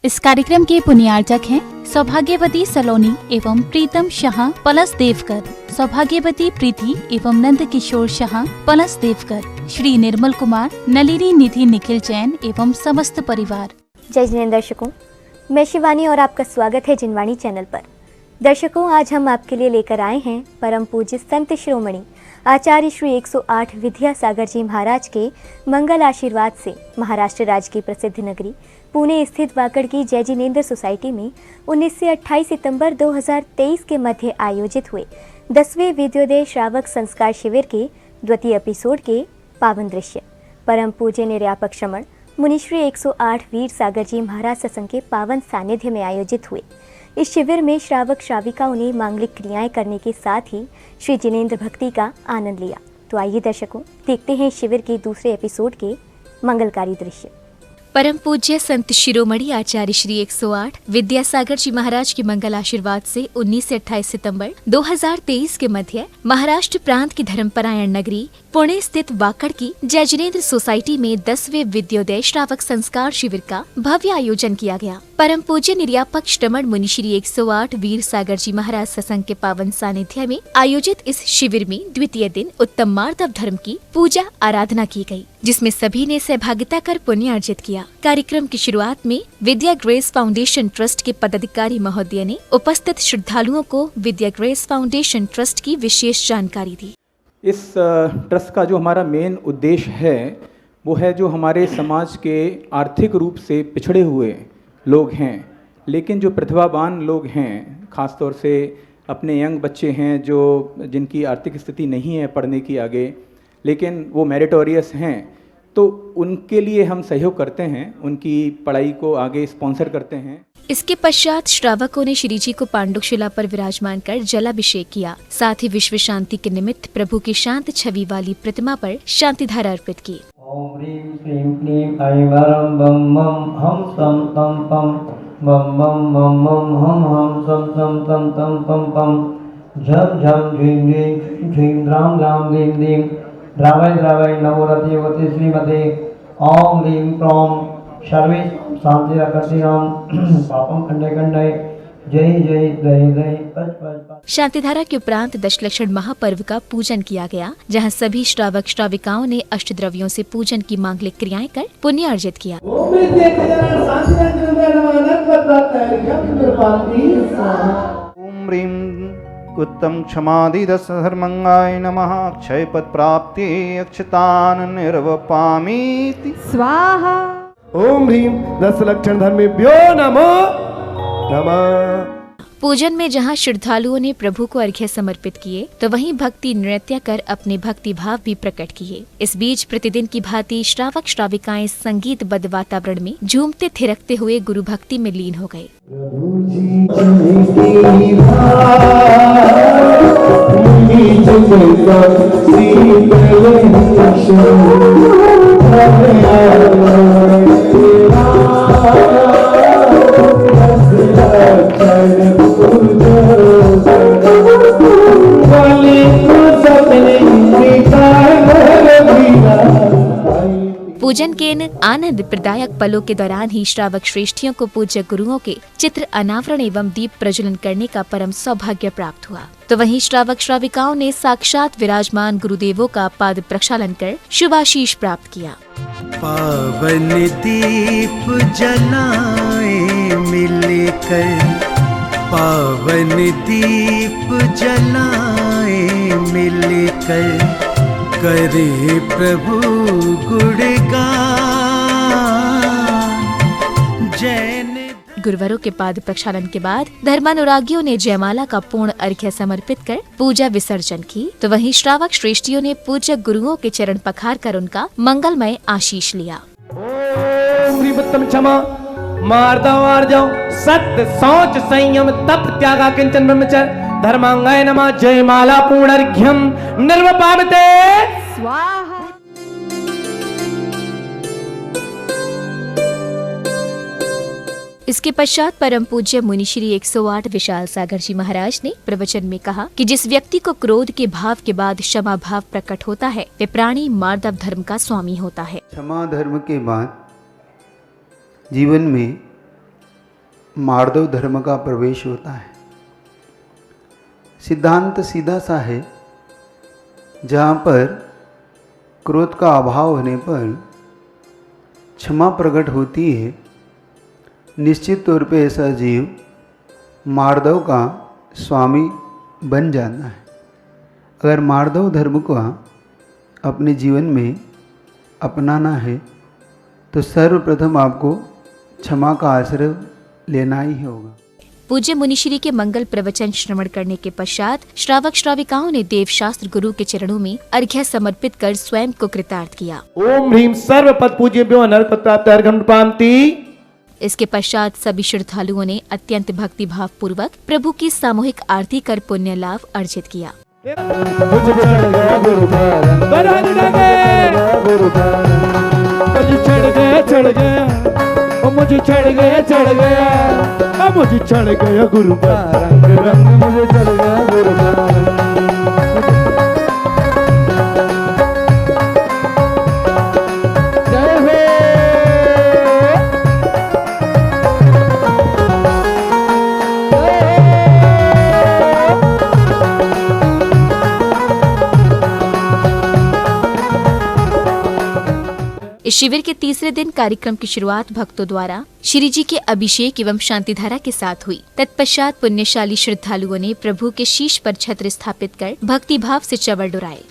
इस कार्यक्रम के पुण्यार्चक हैं सौभाग्यवती सलोनी एवं प्रीतम शाह पलस देवकर, सौभाग्यवती प्रीति एवं नंद किशोर शाह पलस देवकर, श्री निर्मल कुमार, नलिनी निधि निखिल जैन एवं समस्त परिवार। जय जिनेंद्र दर्शकों, मैं शिवानी और आपका स्वागत है जिनवाणी चैनल पर। दर्शकों, आज हम आपके लिए लेकर आए हैं परम पूज्य संत शिरोमणि आचार्य श्री 108 विद्यासागर जी महाराज के मंगल आशीर्वाद से महाराष्ट्र राज्य की प्रसिद्ध नगरी पुणे स्थित वाकड़ की जय जिनेंद्र सोसाइटी में 19 से 28 सितंबर 2023 के मध्य आयोजित हुए 10वें विद्योदय श्रावक संस्कार शिविर के द्वितीय एपिसोड के पावन दृश्य परम पूज्य निर्यापक श्रमण मुनिश्री 108 वीर सागर जी महाराज सत्संग के पावन सानिध्य में आयोजित हुए। इस शिविर में श्रावक श्राविकाओं ने मांगलिक क्रियाएं करने के साथ ही श्री जिनेंद्र भक्ति का आनंद लिया। तो आइए दर्शकों, देखते हैं शिविर के दूसरे एपिसोड के मंगलकारी दृश्य। परम पूज्य संत शिरोमणि आचार्य श्री 108 विद्यासागर जी महाराज के मंगल आशीर्वाद से 19 से 28 सितंबर 2023 के मध्य महाराष्ट्र प्रांत की धर्मपरायण नगरी पुणे स्थित वाकड़ की जय जिनेंद्र सोसाइटी में 10वें विद्योदय श्रावक संस्कार शिविर का भव्य आयोजन किया गया। परम पूज्य निर्यापक श्रमण मुनिश्री 108 वीर सागर जी महाराज सत्संग के पावन सानिध्य में आयोजित इस शिविर में द्वितीय दिन उत्तम मार्दव धर्म की पूजा आराधना की गई, जिसमें सभी ने सहभागिता कर पुण्य अर्जित किया। कार्यक्रम की शुरुआत में विद्या ग्रेस फाउंडेशन ट्रस्ट के पदाधिकारी महोदय ने उपस्थित श्रद्धालुओं को विद्या ग्रेस फाउंडेशन ट्रस्ट की विशेष जानकारी दी। इस ट्रस्ट का जो हमारा मेन उद्देश्य है वो है जो हमारे समाज के आर्थिक रूप से पिछड़े हुए लोग हैं, लेकिन जो प्रतिभावान लोग हैं, खासतौर से अपने यंग बच्चे हैं जो जिनकी आर्थिक स्थिति नहीं है पढ़ने की आगे, लेकिन वो मेरिटोरियस हैं, तो उनके लिए हम सहयोग करते हैं, उनकी पढ़ाई को आगे स्पॉन्सर करते हैं। इसके पश्चात श्रावकों ने श्री जी को पांडुशिला पर विराजमान कर जलाभिषेक किया। साथ ही विश्व शांति के निमित्त प्रभु की शांत छवि वाली प्रतिमा पर शांति धारा अर्पित की। ओम ह्रीं श्रीं क्लीं ऐं वरं बम मम हम सम तम पम बम मम मम मम हम सम सम तम तम पम पम झम झम झीं झीं झीं द्राम द्राम दीं दीं द्रावय द्रावय नवोरति वति श्रीमते ओम ह्रीं क्रोम सर्वे शांति रखति राम पापम खंडे खंडे जय जय जय जय पच पच। शांतिधारा के उपरांत दशलक्षण महापर्व का पूजन किया गया, जहां सभी श्रावक श्राविकाओं ने अष्टद्रव्यों से पूजन की मांगलिक क्रियाएं कर पुण्य अर्जित किया। ओम ह्रीं उत्तम क्षमादि दस धर्मंगाय नमः क्षय पद प्राप्ति अक्षतान निर्वपामीति स्वाहा। ओम ह्रीं 10 लक्षण धर्मेभ्यो नमः। पूजन में जहां श्रद्धालुओं ने प्रभु को अर्घ्य समर्पित किए, तो वहीं भक्ति नृत्य कर अपने भक्ति भाव भी प्रकट किए। इस बीच प्रतिदिन की भांति श्रावक श्राविकाएं संगीतबद्ध वातावरण में झूमते थिरकते हुए गुरु भक्ति में लीन हो गए। पूजन के इन आनंद प्रदायक पलों के दौरान ही श्रावक श्रेष्ठियों को पूज्य गुरुओं के चित्र अनावरण एवं दीप प्रज्वलन करने का परम सौभाग्य प्राप्त हुआ। तो वहीं श्रावक श्राविकाओं ने साक्षात विराजमान गुरुदेवों का पाद प्रक्षालन कर शुभाशीष प्राप्त किया। पावन दीप जलाए मिलकर, पावन दीप जलाए मिलकर, करे प्रभु गुणगान। जैन गुरुवरों के पाद प्रक्षालन के बाद धर्मानुरागियों ने जयमाला का पूर्ण अर्घ्य समर्पित कर पूजा विसर्जन की। तो वहीं श्रावक श्रेष्ठियों ने पूज्य गुरुओं के चरण पखार कर उनका मंगलमय आशीष लिया। ओम क्षमा मार्दव आर्जव सत्य शौच संयम तप त्यागा किंचन ब्रह्मचर्य धर्मांगाय नमः जयमाला पूर्णर्घ्यम निर्वपामते स्वाहा। इसके पश्चात परम पूज्य मुनिश्री 108 विशाल सागर जी महाराज ने प्रवचन में कहा कि जिस व्यक्ति को क्रोध के भाव के बाद क्षमा भाव प्रकट होता है, वे प्राणी मार्दव धर्म का स्वामी होता है। क्षमा धर्म के बाद जीवन में मार्दव धर्म का प्रवेश होता है। सिद्धांत सीधा सा है, जहाँ पर क्रोध का अभाव होने पर क्षमा प्रकट होती है, निश्चित तौर पे ऐसा जीव मार्दव का स्वामी बन जाना है। अगर मार्दव धर्म को अपने जीवन में अपनाना है तो सर्वप्रथम आपको क्षमा का आश्रय लेना ही होगा। पूज्य मुनिश्री के मंगल प्रवचन श्रवण करने के पश्चात श्रावक श्राविकाओं ने देवशास्त्र गुरु के चरणों में अर्घ्य समर्पित कर स्वयं को कृतार्थ किया। ओम ह्रीम सर्वपद पूज्येभ्यो नरपद प्राप्त अर्घ्यं प्रपान्ति। इसके पश्चात सभी श्रद्धालुओं ने अत्यंत भक्ति भाव पूर्वक प्रभु की सामूहिक आरती कर पुण्य लाभ अर्जित किया। मुझे चढ़ गया गुरु पर बरंग मुझे चढ़ गया ओ मुझे चढ़ गया मुझे चढ़ गया गुरु पर रंग रंग मुझे चढ़ गया गुरु पर। इस शिविर के तीसरे दिन कार्यक्रम की शुरुआत भक्तों द्वारा श्री जी के अभिषेक एवं शांति धारा के साथ हुई। तत्पश्चात पुण्यशाली श्रद्धालुओं ने प्रभु के शीश पर छत्र स्थापित कर भक्ति भाव से चवर डुराए।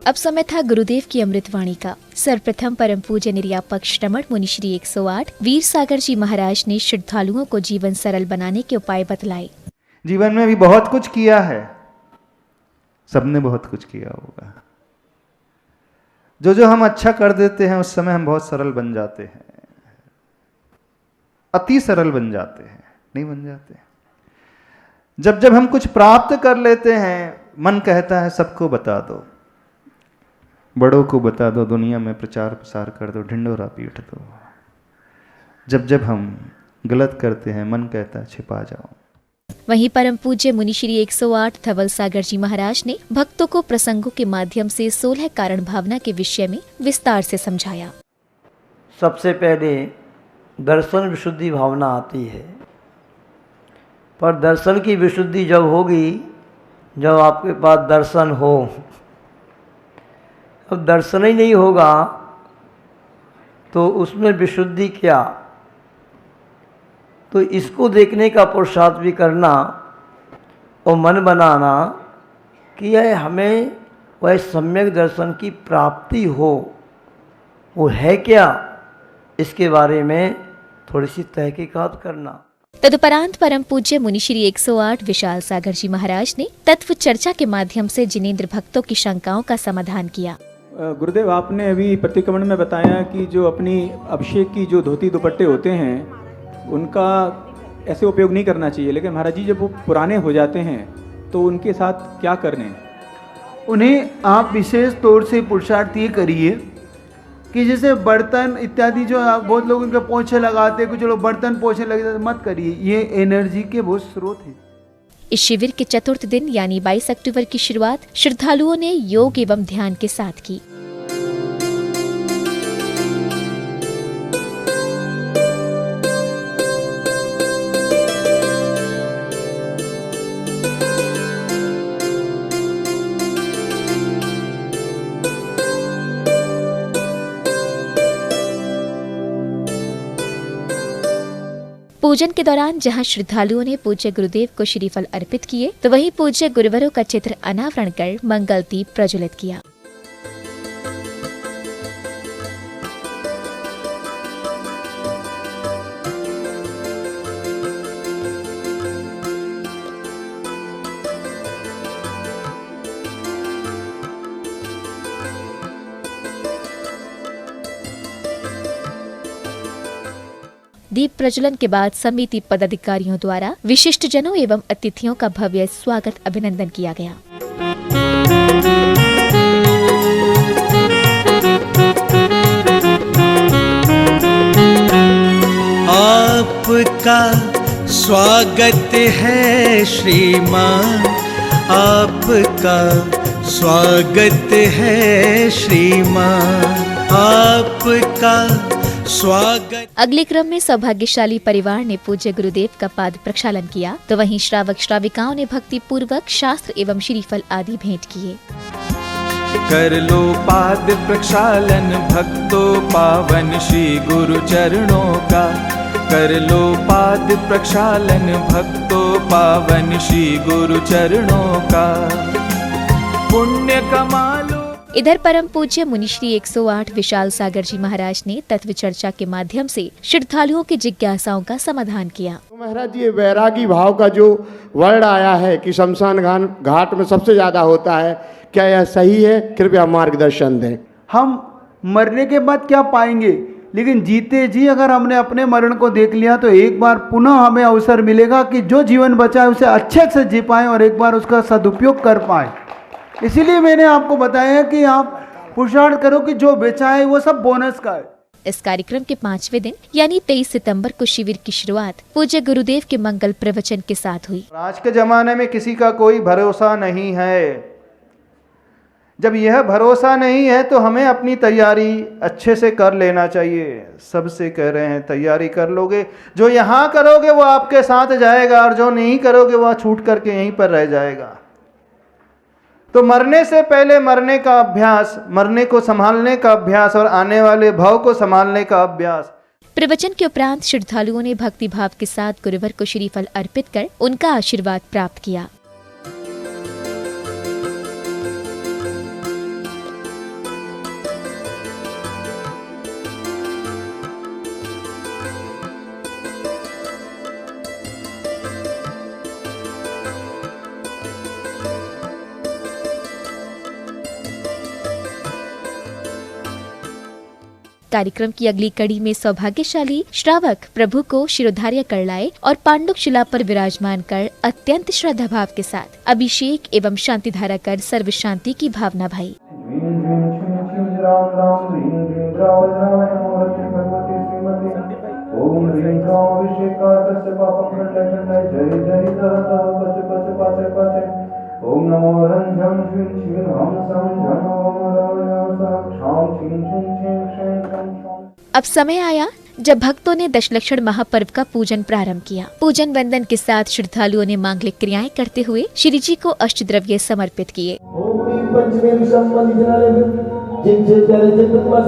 अब समय था गुरुदेव की अमृतवाणी का। सर्वप्रथम परम पूज्य निर्यापक श्रमण मुनिश्री 108 वीर सागर जी महाराज ने श्रद्धालुओं को जीवन सरल बनाने के उपाय बतलाए। जीवन में भी बहुत कुछ किया है, सबने बहुत कुछ किया होगा। जो हम अच्छा कर देते हैं उस समय हम बहुत सरल बन जाते हैं, अति सरल बन जाते हैं, नहीं बन जाते। जब हम कुछ प्राप्त कर लेते हैं, मन कहता है सबको बता दो, बड़ों को बता दो, दुनिया में प्रचार प्रसार कर दो, ढिंडोरा पीट दो। जब हम गलत करते हैं, मन कहता है छिपा जाओ। वहीं परम पूज्य मुनिश्री 108 धवल सागर जी महाराज ने भक्तों को प्रसंगों के माध्यम से 16 कारण भावना के विषय में विस्तार से समझाया। सबसे पहले दर्शन विशुद्धि भावना आती है, पर दर्शन की विशुद्धि जब होगी जब आपके पास दर्शन हो। अब दर्शन ही नहीं होगा तो उसमें विशुद्धि क्या? तो इसको देखने का पुरुषार्थ भी करना और मन बनाना कि यह हमें वह सम्यक दर्शन की प्राप्ति हो, वो है क्या, इसके बारे में थोड़ी सी तहकीकात करना। तदुपरांत परम पूज्य मुनिश्री 108 विशाल सागर जी महाराज ने तत्व चर्चा के माध्यम से जिनेंद्र भक्तों की शंकाओं का समाधान किया। गुरुदेव, आपने अभी प्रतिक्रमण में बताया कि जो अपनी अभिषेक की जो धोती दुपट्टे होते हैं उनका ऐसे उपयोग नहीं करना चाहिए, लेकिन महाराज जी जब वो पुराने हो जाते हैं तो उनके साथ क्या करने? उन्हें आप विशेष तौर से पुरुषार्थ ये करिए कि जैसे बर्तन इत्यादि जो बहुत लोग उनके पोछे लगाते हैं, कुछ लोग बर्तन पोछे लगे, मत करिए, ये एनर्जी के बहुत स्रोत हैं। इस शिविर के चतुर्थ दिन यानी 22 अक्टूबर की शुरुआत श्रद्धालुओं ने योग एवं ध्यान के साथ की। पूजन के दौरान जहां श्रद्धालुओं ने पूज्य गुरुदेव को श्रीफल अर्पित किए, तो वहीं पूज्य गुरुवरों का चित्र अनावरण कर मंगल दीप प्रज्वलित किया। दीप प्रज्वलन के बाद समिति पदाधिकारियों द्वारा विशिष्ट जनों एवं अतिथियों का भव्य स्वागत अभिनंदन किया गया। आपका स्वागत है श्रीमान, आपका स्वागत है श्रीमान, आपका स्वागत। अगले क्रम में सौभाग्यशाली परिवार ने पूज्य गुरुदेव का पाद प्रक्षालन किया, तो वहीं श्रावक श्राविकाओं ने भक्ति पूर्वक शास्त्र एवं श्रीफल आदि भेंट किए। कर लो पाद प्रक्षालन भक्तों पावन श्री गुरु चरणों का, कर लो पाद प्रक्षालन भक्तों पावन श्री गुरु चरणों का, पुण्य कमा लो। इधर परम पूज्य मुनिश्री 108 विशाल सागर जी महाराज ने तत्व चर्चा के माध्यम से श्रद्धालुओं की जिज्ञासाओं का समाधान किया। तो महाराज जी, ये वैरागी भाव का जो वर्ड आया है कि शमशान घाट में सबसे ज्यादा होता है, क्या यह सही है? कृपया मार्गदर्शन दें। हम मरने के बाद क्या पाएंगे, लेकिन जीते जी अगर हमने अपने मरण को देख लिया तो एक बार पुनः हमें अवसर मिलेगा कि जो जीवन बचा है उसे अच्छे से जी पाएं और एक बार उसका सदुपयोग कर पाएं। इसीलिए मैंने आपको बताया कि आप पुरुषार्थ करो कि जो बेचा है वो सब बोनस का है। इस कार्यक्रम के 5वें दिन यानी 23 सितंबर को शिविर की शुरुआत पूज्य गुरुदेव के मंगल प्रवचन के साथ हुई। आज के जमाने में किसी का कोई भरोसा नहीं है। जब यह भरोसा नहीं है तो हमें अपनी तैयारी अच्छे से कर लेना चाहिए। सबसे कह रहे हैं तैयारी कर लोगे, जो यहाँ करोगे वो आपके साथ जाएगा और जो नहीं करोगे वह छूट करके यहीं पर रह जाएगा। तो मरने से पहले मरने का अभ्यास, मरने को संभालने का अभ्यास और आने वाले भाव को संभालने का अभ्यास। प्रवचन के उपरांत श्रद्धालुओं ने भक्ति भाव के साथ गुरुवर को श्रीफल अर्पित कर उनका आशीर्वाद प्राप्त किया। कार्यक्रम की अगली कड़ी में सौभाग्यशाली श्रावक प्रभु को शिरोधार्य कर लाए और पांडुक शिला पर विराजमान कर अत्यंत श्रद्धा भाव के साथ अभिषेक एवं शांति धारा कर सर्व शांति की भावना भाई। ओम नमो रंजम श्रीं श्रीं हम सम झम शाम छिं छिं छिं। अब समय आया जब भक्तों ने दशलक्षण महापर्व का पूजन प्रारंभ किया। पूजन वंदन के साथ श्रद्धालुओं ने मांगलिक क्रियाएं करते हुए श्री जी को अष्टद्रव्य समर्पित किए। पंचमेरी संबंधी चिंतन जितमा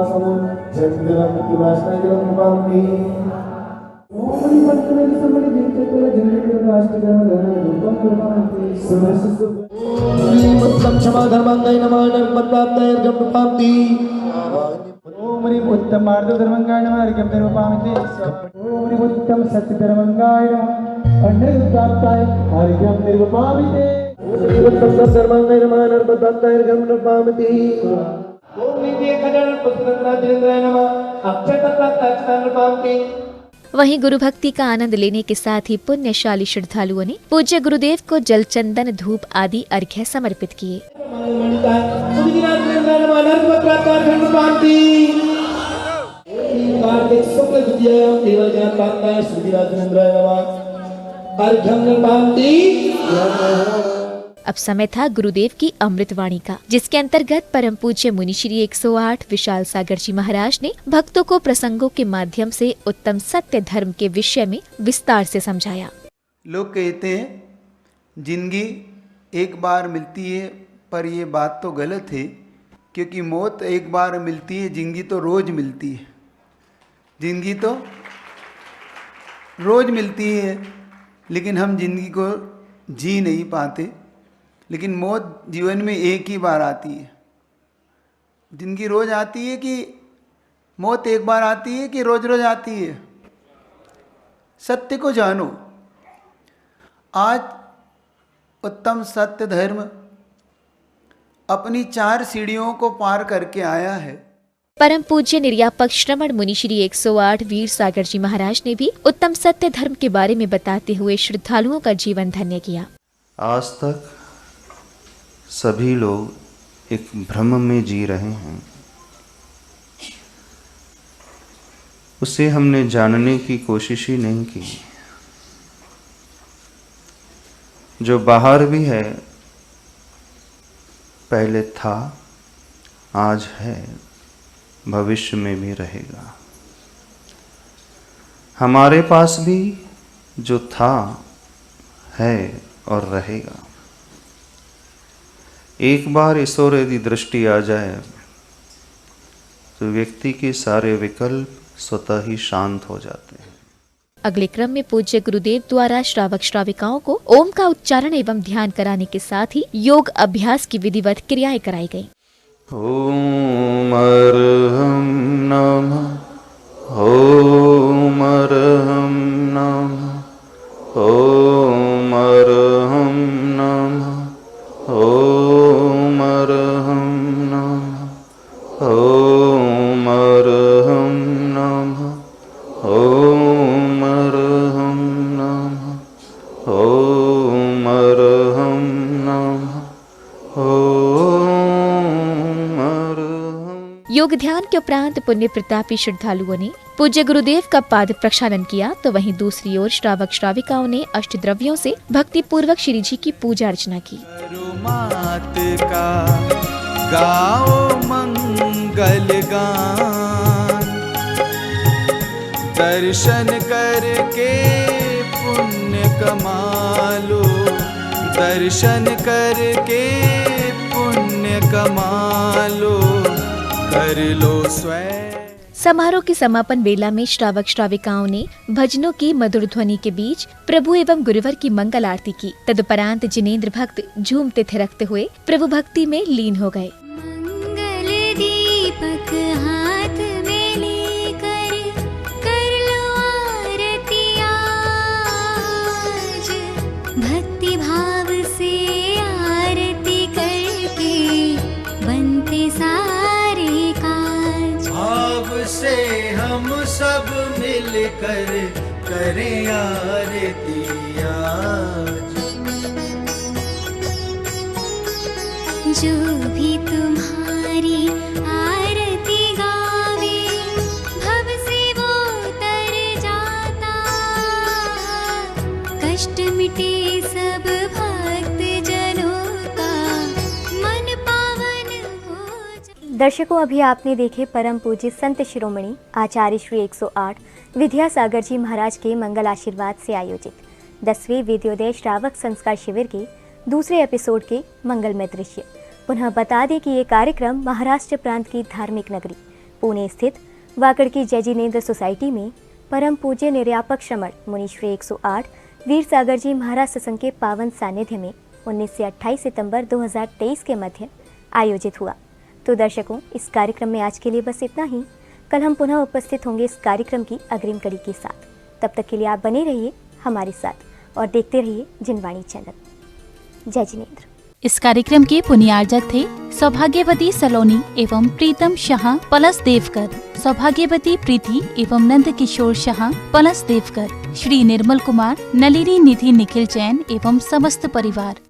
समूह जगदेवा की वासना के अनुपामी ओम पंचमेरी संबंधी चिंतन जितने राष्ट्र रूपम प्रमाणते समस्त ओम उत्तम क्षमा धर्मांगाय नमः नर्मदाय गम्पामति ओम उत्तम मार्ग धर्मांगाय नमः गम्पामति ओम उत्तम सत्य धर्मांगाय नमः अन्नदाताय हरिगम निर्वपामिते सर्वांगाय नमः नर्मदाय गम्पामति ओम नित्य कल्याण पुत्रनाथेंद्राय नमः अक्षयतत्वाय नमः। वहीं गुरु भक्ति का आनंद लेने के साथ ही पुण्यशाली श्रद्धालुओं ने पूज्य गुरुदेव को जल चंदन धूप आदि अर्घ्य समर्पित किए। अब समय था गुरुदेव की अमृतवाणी का, जिसके अंतर्गत परम पूज्य मुनिश्री 108 विशाल सागर जी महाराज ने भक्तों को प्रसंगों के माध्यम से उत्तम सत्य धर्म के विषय में विस्तार से समझाया। लोग कहते हैं जिंदगी एक बार मिलती है, पर ये बात तो गलत है, क्योंकि मौत एक बार मिलती है, जिंदगी तो रोज मिलती है। जिंदगी तो रोज मिलती है, लेकिन हम जिंदगी को जी नहीं पाते। लेकिन मौत जीवन में एक ही बार आती है। जिंदगी रोज आती है कि मौत एक बार आती है कि रोज रोज आती है? सत्य को जानो। आज उत्तम सत्य धर्म अपनी 4 सीढ़ियों को पार करके आया है। परम पूज्य निर्यापक श्रमण मुनि श्री 108 वीर सागर जी महाराज ने भी उत्तम सत्य धर्म के बारे में बताते हुए श्रद्धालुओं का जीवन धन्य किया। आज तक सभी लोग एक भ्रम में जी रहे हैं, उसे हमने जानने की कोशिश ही नहीं की। जो बाहर भी है, पहले था, आज है, भविष्य में भी रहेगा। हमारे पास भी जो था, है और रहेगा। एक बार इस ओर यदि दृष्टि आ जाए तो व्यक्ति के सारे विकल्प स्वतः ही शांत हो जाते हैं। अगले क्रम में पूज्य गुरुदेव द्वारा श्रावक श्राविकाओं को ओम का उच्चारण एवं ध्यान कराने के साथ ही योग अभ्यास की विधिवत क्रियाएं कराई गयी। ओम अर्हं नमः, ओम अर्हं नमः, ओम अर्हं नमः, ओम अर्हं नमः, ओम अर्हं नमः, ओम अर्हं नमः, ओम अर्हं नमः, योग ध्यान के उपरांत पुण्य प्रतापी श्रद्धालुओं ने पूज्य गुरुदेव का पाद प्रक्षालन किया, तो वहीं दूसरी ओर श्रावक श्राविकाओं ने अष्ट द्रव्यों से भक्ति पूर्वक श्री जी की पूजा अर्चना की। मात का गाओ मंगल गान, दर्शन करके पुण्य कमालो, दर्शन करके पुण्य कमालो, कर लो स्वयं। समारोह के समापन बेला में श्रावक श्राविकाओं ने भजनों की मधुर ध्वनि के बीच प्रभु एवं गुरुवर की मंगल आरती की। तदुपरांत जिनेंद्र भक्त झूमते थिरकते हुए प्रभु भक्ति में लीन हो गए। मंगल दीपक हाथ में लेकर कर लो आरती आज, भक्ति भाव से आरती करके बनते सारे काज। भाव से हम सब मिलकर करें आरती आज। जो भी तुम्हारी आरती गावे, भव से वो तर जाता, कष्ट मिटे सब भक्त जनों का, मन पावन हो। दर्शकों, अभी आपने देखे परम पूज्य संत शिरोमणि आचार्य श्री 108 विद्यासागर जी महाराज के मंगल आशीर्वाद से आयोजित 10वें विद्योदय श्रावक संस्कार शिविर के दूसरे एपिसोड के मंगलमय दृश्य। पुनः बता दें कि ये कार्यक्रम महाराष्ट्र प्रांत की धार्मिक नगरी पुणे स्थित वाकड़ की जय जिनेंद्र सोसाइटी में परम पूज्य निर्यापक श्रमण मुनि श्री 108 वीर सागर जी महाराज सत्संग के पावन सानिध्य में 19 से 28 सितंबर 2023 के मध्य आयोजित हुआ। तो दर्शकों, इस कार्यक्रम में आज के लिए बस इतना ही। कल हम पुनः उपस्थित होंगे इस कार्यक्रम की अग्रिम कड़ी के साथ। तब तक के लिए आप बने रहिए हमारे साथ और देखते रहिए जिनवाणी चैनल। जय जिनेंद्र। इस कार्यक्रम के पुण्यार्जक थे सौभाग्यवती सलोनी एवं प्रीतम शाह पलस देवकर, सौभाग्यवती प्रीति एवं नंद किशोर शाह पलस देवकर, श्री निर्मल कुमार, नलिनी निधि निखिल जैन एवं समस्त परिवार।